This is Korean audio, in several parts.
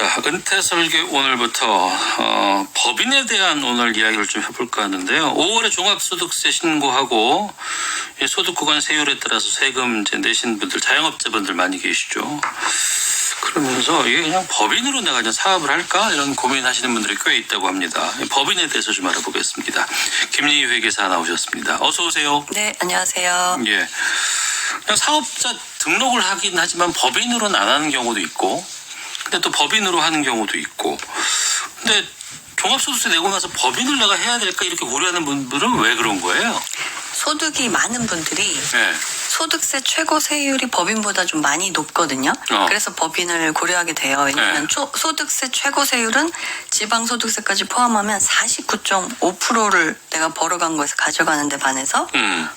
자, 은퇴설계 오늘부터 법인에 대한 오늘 이야기를 좀 해볼까 하는데요. 5월에 종합소득세 신고하고 소득 구간 세율에 따라서 세금 이제 내신 분들, 자영업자분들 많이 계시죠. 그러면서 이게 그냥 법인으로 내가 그냥 사업을 할까 이런 고민하시는 분들이 꽤 있다고 합니다. 법인에 대해서 좀 알아보겠습니다. 김리희 회계사 나오셨습니다. 어서 오세요. 네, 안녕하세요. 예, 그냥 사업자 등록을 하긴 하지만 법인으로는 안 하는 경우도 있고, 근데 또 법인으로 하는 경우도 있고. 근데 종합소득세 내고 나서 법인을 내가 해야 될까 이렇게 고려하는 분들은 왜 그런 거예요? 소득이 많은 분들이 네. 소득세 최고 세율이 법인보다 좀 많이 높거든요. 그래서 법인을 고려하게 돼요. 왜냐하면 소득세 최고 세율은 지방소득세까지 포함하면 49.5%를 내가 벌어간 거에서 가져가는데 반해서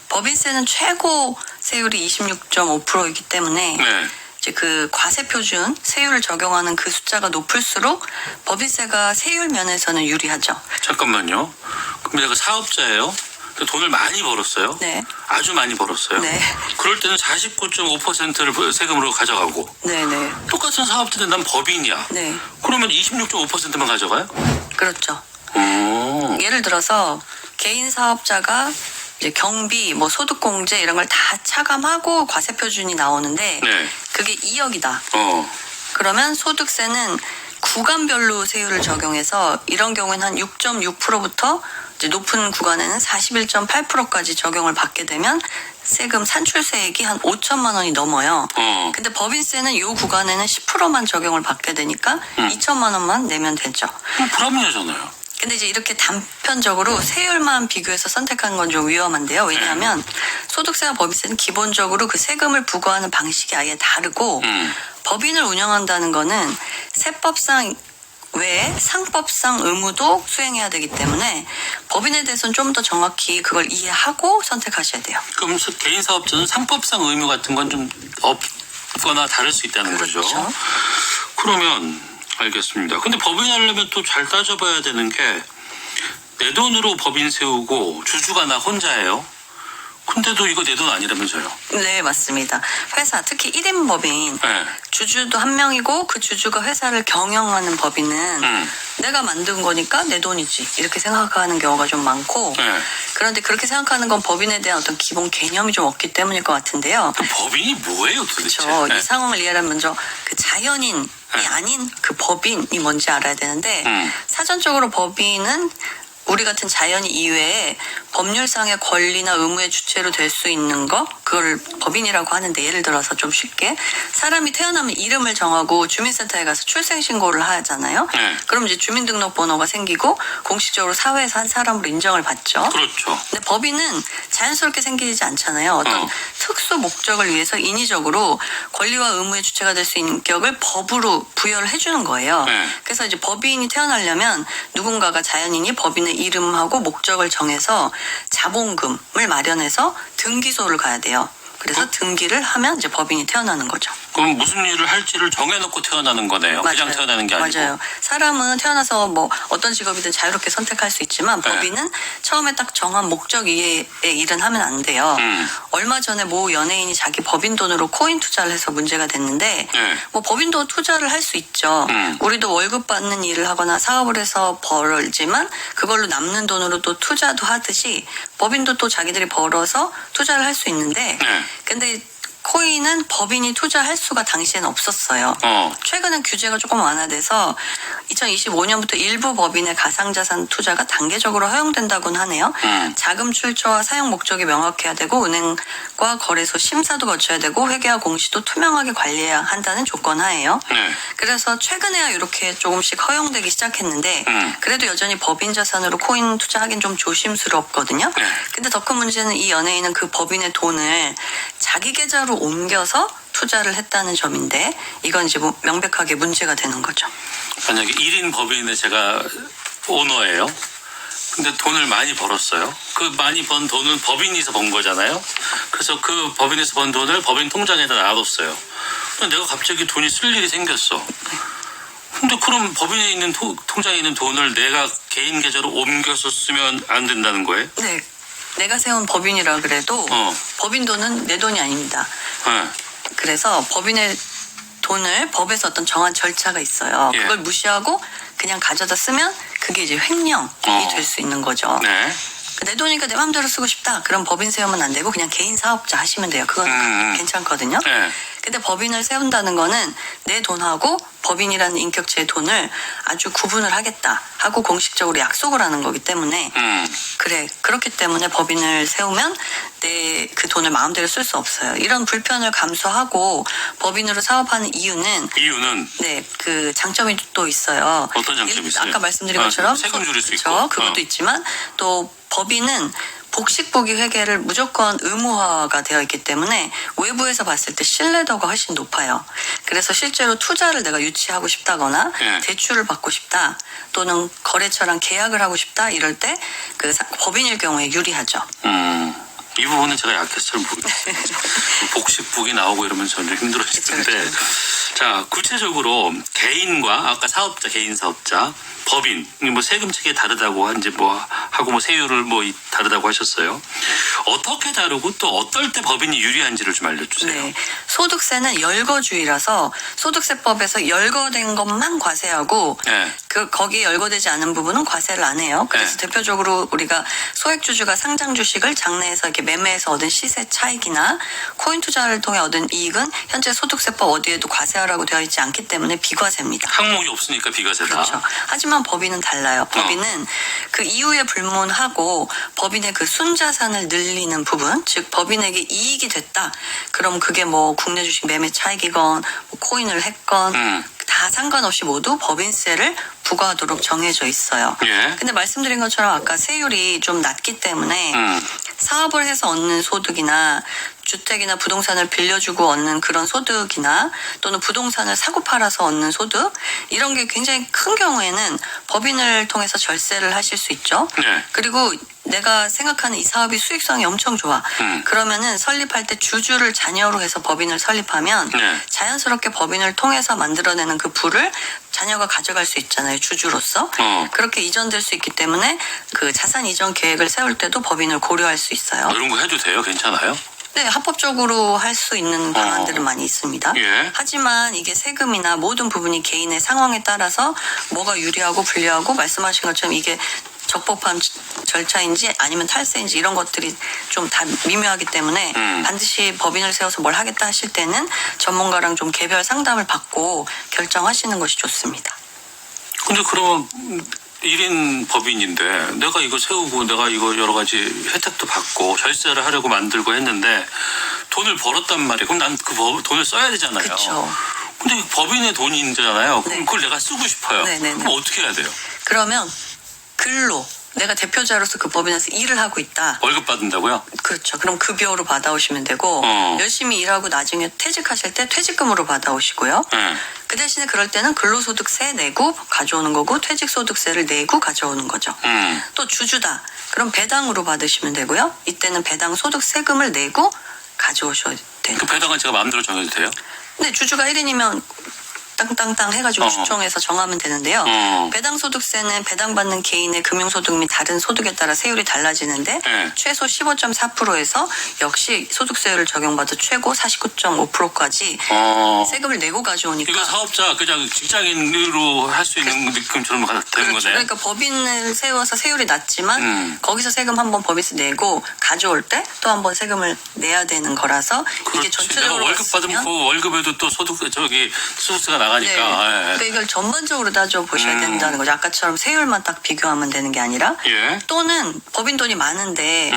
법인세는 최고 세율이 26.5%이기 때문에 네. 이제 그 과세표준 세율을 적용하는 그 숫자가 높을수록 법인세가 세율 면에서는 유리하죠. 잠깐만요. 그럼 내가 사업자예요. 돈을 많이 벌었어요. 네. 아주 많이 벌었어요. 네. 그럴 때는 49.5%를 세금으로 가져가고. 네네. 똑같은 사업자인데 난 법인이야. 네. 그러면 26.5%만 가져가요? 그렇죠. 오. 예를 들어서 개인 사업자가 이제 경비, 뭐 소득공제 이런 걸 다 차감하고 과세표준이 나오는데 네. 그게 2억이다. 그러면 소득세는 구간별로 세율을 적용해서 이런 경우에는 한 6.6%부터 이제 높은 구간에는 41.8%까지 적용을 받게 되면 세금 산출세액이 한 5천만 원이 넘어요. 근데 법인세는 이 구간에는 10%만 적용을 받게 되니까 2천만 원만 내면 되죠. 불합리하잖아요. 근데 이제 이렇게 단편적으로 세율만 비교해서 선택하는 건 좀 위험한데요. 왜냐하면 소득세와 법인세는 기본적으로 그 세금을 부과하는 방식이 아예 다르고 법인을 운영한다는 거는 세법상 외에 상법상 의무도 수행해야 되기 때문에 법인에 대해서는 좀 더 정확히 그걸 이해하고 선택하셔야 돼요. 그럼 개인 사업자는 상법상 의무 같은 건 좀 없거나 다를 수 있다는 그렇죠. 거죠. 그러면 알겠습니다. 근데 법인 하려면 또 잘 따져봐야 되는 게 내 돈으로 법인 세우고 주주가 나 혼자예요. 근데도 이거 내 돈 아니라면서요? 네, 맞습니다. 회사, 특히 1인 법인, 네. 주주도 한 명이고 그 주주가 회사를 경영하는 법인은 내가 만든 거니까 내 돈이지 이렇게 생각하는 경우가 좀 많고 네. 그런데 그렇게 생각하는 건 법인에 대한 어떤 기본 개념이 좀 없기 때문일 것 같은데요. 그 법인이 뭐예요 도대체? 그렇죠. 네. 이 상황을 이해하려면 먼저 그 자연인이 아닌 그 법인이 뭔지 알아야 되는데 사전적으로 법인은 우리 같은 자연인 이외에 법률상의 권리나 의무의 주체로 될 수 있는 거 그걸 법인이라고 하는데 예를 들어서 좀 쉽게 사람이 태어나면 이름을 정하고 주민센터에 가서 출생신고를 하잖아요. 그럼 이제 주민등록번호가 생기고 공식적으로 사회에서 한 사람으로 인정을 받죠. 그렇죠. 근데 법인은 자연스럽게 생기지 않잖아요. 어떤 특수 목적을 위해서 인위적으로 권리와 의무의 주체가 될 수 있는 인격을 법으로 부여를 해주는 거예요. 그래서 이제 법인이 태어나려면 누군가가 자연인이 법인의 이름하고 목적을 정해서 자본금을 마련해서 등기소를 가야 돼요. 그래서 등기를 하면 이제 법인이 태어나는 거죠. 그럼 무슨 일을 할지를 정해놓고 태어나는 거네요. 맞아요. 그냥 태어나는 게 아니고. 맞아요. 사람은 태어나서 뭐 어떤 직업이든 자유롭게 선택할 수 있지만 법인은 처음에 딱 정한 목적 이외의 일은 하면 안 돼요. 얼마 전에 모 연예인이 자기 법인 돈으로 코인 투자를 해서 문제가 됐는데 뭐 법인 돈 투자를 할 수 있죠. 우리도 월급 받는 일을 하거나 사업을 해서 벌지만 그걸로 남는 돈으로 또 투자도 하듯이 법인도 또 자기들이 벌어서 투자를 할 수 있는데 근데 코인은 법인이 투자할 수가 당시에는 없었어요. 최근엔 규제가 조금 완화돼서 2025년부터 일부 법인의 가상자산 투자가 단계적으로 허용된다고는 하네요. 자금 출처와 사용 목적이 명확해야 되고 은행과 거래소 심사도 거쳐야 되고 회계와 공시도 투명하게 관리해야 한다는 조건 하에요. 그래서 최근에야 이렇게 조금씩 허용되기 시작했는데 그래도 여전히 법인 자산으로 코인 투자하긴 좀 조심스럽거든요. 근데 더 큰 문제는 이 연예인은 그 법인의 돈을 자기 계좌로 옮겨서 투자를 했다는 점인데 이건 이제 명백하게 문제가 되는 거죠. 만약에 1인 법인에 제가 오너예요. 근데 돈을 많이 벌었어요. 그 많이 번 돈은 법인에서 번 거잖아요. 그래서 그 법인에서 번 돈을 법인 통장에다 놔뒀어요. 근데 내가 갑자기 돈이 쓸 일이 생겼어. 근데 그럼 법인에 있는 통장에 있는 돈을 내가 개인 계좌로 옮겨서 쓰면 안 된다는 거예요? 네. 내가 세운 법인이라 그래도 법인 돈은 내 돈이 아닙니다. 그래서 법인의 돈을 법에서 어떤 정한 절차가 있어요. 예. 그걸 무시하고 그냥 가져다 쓰면 그게 이제 횡령이 될 수 있는 거죠. 네. 내 돈이니까 내 마음대로 쓰고 싶다. 그럼 법인 세우면 안 되고 그냥 개인 사업자 하시면 돼요. 그건 괜찮거든요. 네. 근데 법인을 세운다는 거는 내 돈하고 법인이라는 인격체의 돈을 아주 구분을 하겠다 하고 공식적으로 약속을 하는 거기 때문에 그래 그렇기 때문에 법인을 세우면 내 그 돈을 마음대로 쓸 수 없어요. 이런 불편을 감수하고 법인으로 사업하는 이유는 네, 그 장점이 또 있어요. 어떤 장점이 있어요? 아까 말씀드린 것처럼 세금 줄일 수 그렇죠. 있고 그것도 있지만 또 법인은 복식부기 회계를 무조건 의무화가 되어 있기 때문에 외부에서 봤을 때 신뢰도가 훨씬 높아요. 그래서 실제로 투자를 내가 유치하고 싶다거나 예. 대출을 받고 싶다 또는 거래처랑 계약을 하고 싶다 이럴 때 그 법인일 경우에 유리하죠. 이 부분은 제가 약해서 잘 모르겠어요. 복식북이 나오고 이러면 저는 힘들어질 텐데. 그렇죠. 자, 구체적으로 개인과 아까 사업자, 개인 사업자, 법인, 뭐 세금 체계 다르다고 이제 뭐 하고 뭐 세율을 뭐 다르다고 하셨어요. 어떻게 다르고 또 어떨 때 법인이 유리한지를 좀 알려주세요. 네. 소득세는 열거주의라서 소득세법에서 열거된 것만 과세하고 네. 거기에 열거되지 않은 부분은 과세를 안 해요. 그래서 네. 대표적으로 우리가 소액주주가 상장 주식을 장내에서 이렇게 매매해서 얻은 시세 차익이나 코인 투자를 통해 얻은 이익은 현재 소득세법 어디에도 과세하라고 되어 있지 않기 때문에 비과세입니다. 항목이 없으니까 비과세다. 그렇죠. 하지만 법인은 달라요. 법인은 그 이유에 불문하고 법인의 그 순자산을 늘리는 부분, 즉 법인에게 이익이 됐다. 그럼 그게 뭐 국내 주식 매매 차익이건 뭐 코인을 했건 다 상관없이 모두 법인세를 부과하도록 정해져 있어요. 예. 근데 말씀드린 것처럼 아까 세율이 좀 낮기 때문에 사업을 해서 얻는 소득이나 주택이나 부동산을 빌려주고 얻는 그런 소득이나 또는 부동산을 사고 팔아서 얻는 소득 이런 게 굉장히 큰 경우에는 법인을 통해서 절세를 하실 수 있죠. 네. 그리고 내가 생각하는 이 사업이 수익성이 엄청 좋아. 그러면은 설립할 때 주주를 자녀로 해서 법인을 설립하면 네. 자연스럽게 법인을 통해서 만들어내는 그 부를 자녀가 가져갈 수 있잖아요. 주주로서. 그렇게 이전될 수 있기 때문에 그 자산 이전 계획을 세울 때도 법인을 고려할 수 있어요. 이런 거 해도 돼요? 괜찮아요? 네, 합법적으로 할 수 있는 방안들은 많이 있습니다. 예. 하지만 이게 세금이나 모든 부분이 개인의 상황에 따라서 뭐가 유리하고 불리하고 말씀하신 것처럼 이게 적법한 절차인지 아니면 탈세인지 이런 것들이 좀 다 미묘하기 때문에 반드시 법인을 세워서 뭘 하겠다 하실 때는 전문가랑 좀 개별 상담을 받고 결정하시는 것이 좋습니다. 근데 그러면 1인 법인인데 내가 이거 세우고 내가 이거 여러 가지 혜택도 받고 절세를 하려고 만들고 했는데 돈을 벌었단 말이에요. 그럼 난 그 돈을 써야 되잖아요. 그렇죠. 근데 법인의 돈이잖아요. 그럼 네. 그걸 내가 쓰고 싶어요. 네네네. 그럼 어떻게 해야 돼요? 그러면 근로 내가 대표자로서 그 법인에서 일을 하고 있다. 월급 받는다고요? 그렇죠. 그럼 급여로 받아오시면 되고 열심히 일하고 나중에 퇴직하실 때 퇴직금으로 받아오시고요. 네. 그 대신에 그럴 때는 근로소득세 내고 가져오는 거고 퇴직소득세를 내고 가져오는 거죠. 또 주주다. 그럼 배당으로 받으시면 되고요. 이때는 배당 소득세금을 내고 가져오셔야 돼요. 그 배당은 제가 마음대로 정해도 돼요? 근데 주주가 1인이면 땅땅땅 해가지고 추총해서 정하면 되는데요. 배당소득세는 배당받는 개인의 금융소득 및 다른 소득에 따라 세율이 달라지는데 네. 최소 15.4%에서 역시 소득세율을 적용받아 최고 49.5%까지 세금을 내고 가져오니까 이거 사업자 그냥 직장인으로 할 수 있는 느낌처럼 되는 그렇죠. 거네. 그러니까 법인을 세워서 세율이 낮지만 거기서 세금 한번 법인에서 내고 가져올 때 또 한번 세금을 내야 되는 거라서 이게 그렇지. 전체적으로 내가 월급 받으면 봤으면 그 월급에도 또 소득세가 나가니까. 네. 예. 그러니까 이걸 전반적으로 따져보셔야 된다는 거죠. 아까처럼 세율만 딱 비교하면 되는 게 아니라 예. 또는 법인 돈이 많은데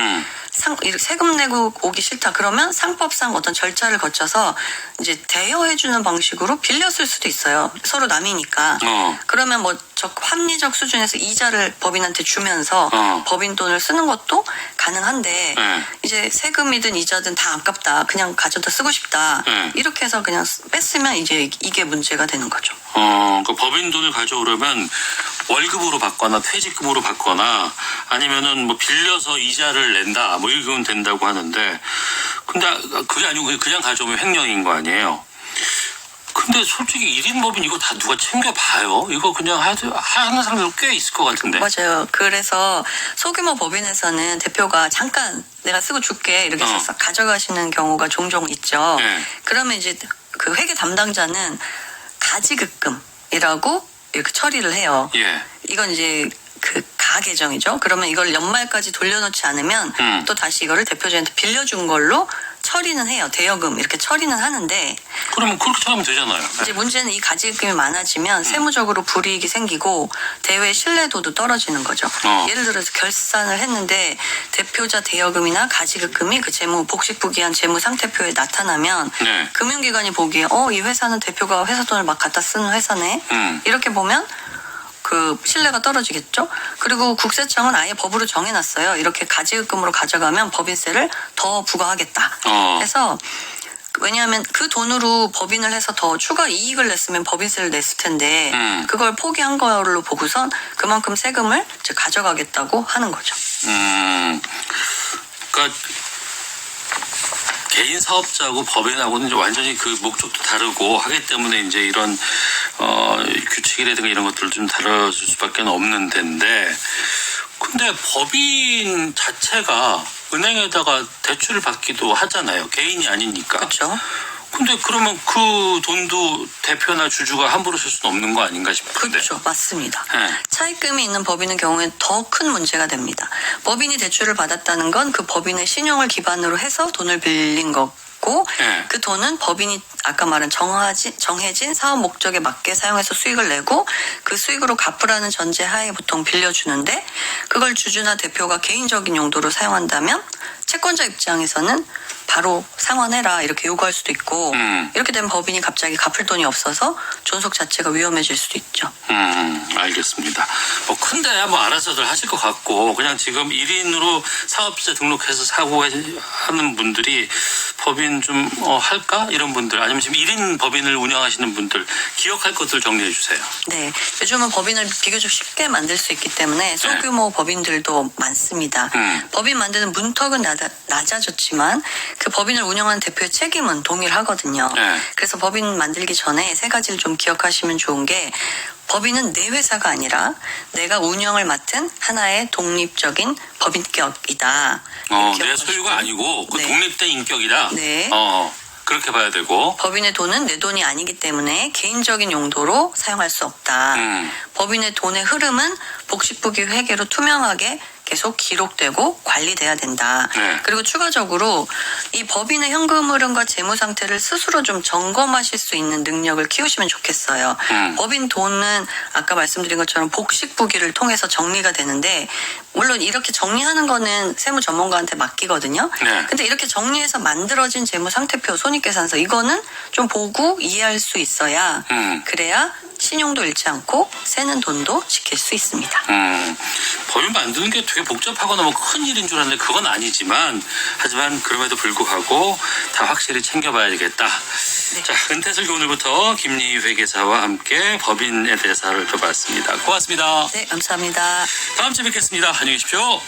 이렇게 세금 내고 오기 싫다 그러면 상법상 어떤 절차를 거쳐서 이제 대여해주는 방식으로 빌려 쓸 수도 있어요. 서로 남이니까. 그러면 뭐 합리적 수준에서 이자를 법인한테 주면서 법인 돈을 쓰는 것도 가능한데 이제 세금이든 이자든 다 아깝다. 그냥 가져다 쓰고 싶다. 이렇게 해서 그냥 뺐으면 이제 이게 문제가 되는 거죠. 그 법인 돈을 가져오려면 월급으로 받거나 퇴직금으로 받거나 아니면은 뭐 빌려서 이자를 낸다 뭐 이건 된다고 하는데 근데 그게 아니고 그냥 가져오면 횡령인 거 아니에요. 근데 솔직히 1인 법인 이거 다 누가 챙겨봐요? 이거 그냥 하는 사람들 꽤 있을 것 같은데. 맞아요. 그래서 소규모 법인에서는 대표가 잠깐 내가 쓰고 줄게 이렇게 해서 가져가시는 경우가 종종 있죠. 네. 그러면 이제 그 회계 담당자는 가지급금이라고 이렇게 처리를 해요. 예. 이건 이제 그 가계정이죠. 그러면 이걸 연말까지 돌려놓지 않으면 또 다시 이거를 대표자한테 빌려준 걸로 처리는 해요. 대여금 이렇게 처리는 하는데 그러면 그렇게 처리하면 되잖아요. 이제 문제는 이 가지급금이 많아지면 세무적으로 불이익이 생기고 대외 신뢰도도 떨어지는 거죠. 예를 들어서 결산을 했는데 대표자 대여금이나 가지급금이 그 재무 복식부기한 재무 상태표에 나타나면 네. 금융기관이 보기에 이 회사는 대표가 회사 돈을 막 갖다 쓰는 회사네. 이렇게 보면 그 신뢰가 떨어지겠죠. 그리고 국세청은 아예 법으로 정해놨어요. 이렇게 가지급금으로 가져가면 법인세를 더 부과하겠다. 해서 왜냐하면 그 돈으로 법인을 해서 더 추가 이익을 냈으면 법인세를 냈을 텐데 그걸 포기한 걸로 보고선 그만큼 세금을 이제 가져가겠다고 하는 거죠. 그러니까 개인 사업자하고 법인하고는 이제 완전히 그 목적도 다르고 하기 때문에 이제 이런 규칙이라든가 이런 것들을 좀 다뤄줄 수밖에 없는 데인데, 근데 법인 자체가 은행에다가 대출을 받기도 하잖아요. 개인이 아니니까. 그렇죠. 근데 그러면 그 돈도 대표나 주주가 함부로 쓸 수는 없는 거 아닌가 싶은데. 그렇죠. 맞습니다. 네. 차입금이 있는 법인의 경우에 더 큰 문제가 됩니다. 법인이 대출을 받았다는 건 그 법인의 신용을 기반으로 해서 돈을 빌린 거고 네. 그 돈은 법인이 아까 말한 정해진 사업 목적에 맞게 사용해서 수익을 내고 그 수익으로 갚으라는 전제 하에 보통 빌려주는데 그걸 주주나 대표가 개인적인 용도로 사용한다면 채권자 입장에서는 바로 상환해라 이렇게 요구할 수도 있고 이렇게 되면 법인이 갑자기 갚을 돈이 없어서 존속 자체가 위험해질 수도 있죠. 알겠습니다. 뭐 큰데 뭐 알아서들 하실 것 같고 그냥 지금 1인으로 사업자 등록해서 사고 하는 분들이 법인 좀 할까? 이런 분들 아니면 지금 1인 법인을 운영하시는 분들 기억할 것들 정리해 주세요. 네. 요즘은 법인을 비교적 쉽게 만들 수 있기 때문에 소규모 법인들도 많습니다. 법인 만드는 문턱은 낮아졌지만 그 법인을 운영하는 대표의 책임은 동일하거든요. 네. 그래서 법인 만들기 전에 세 가지를 좀 기억하시면 좋은 게 법인은 내 회사가 아니라 내가 운영을 맡은 하나의 독립적인 법인격이다. 내 소유가 아니고 그 네. 독립된 인격이다. 네. 그렇게 봐야 되고. 법인의 돈은 내 돈이 아니기 때문에 개인적인 용도로 사용할 수 없다. 법인의 돈의 흐름은 복식부기 회계로 투명하게 계속 기록되고 관리돼야 된다. 네. 그리고 추가적으로 이 법인의 현금 흐름과 재무 상태를 스스로 좀 점검하실 수 있는 능력을 키우시면 좋겠어요. 법인 돈은 아까 말씀드린 것처럼 복식부기를 통해서 정리가 되는데 물론 이렇게 정리하는 거는 세무 전문가한테 맡기거든요. 네. 근데 이렇게 정리해서 만들어진 재무 상태표, 손익계산서 이거는 좀 보고 이해할 수 있어야 그래야 신용도 잃지 않고 새는 돈도 지킬 수 있습니다. 법인 만드는 게 되게 복잡하거나 뭐 큰 일인 줄 알았는데 그건 아니지만 하지만 그럼에도 불구하고 다 확실히 챙겨봐야 되겠다. 네. 자, 은퇴설교 오늘부터 김리희 회계사와 함께 법인에 대해서 알아봤습니다. 고맙습니다. 네, 감사합니다. 다음 주에 뵙겠습니다. 안녕히 계십시오.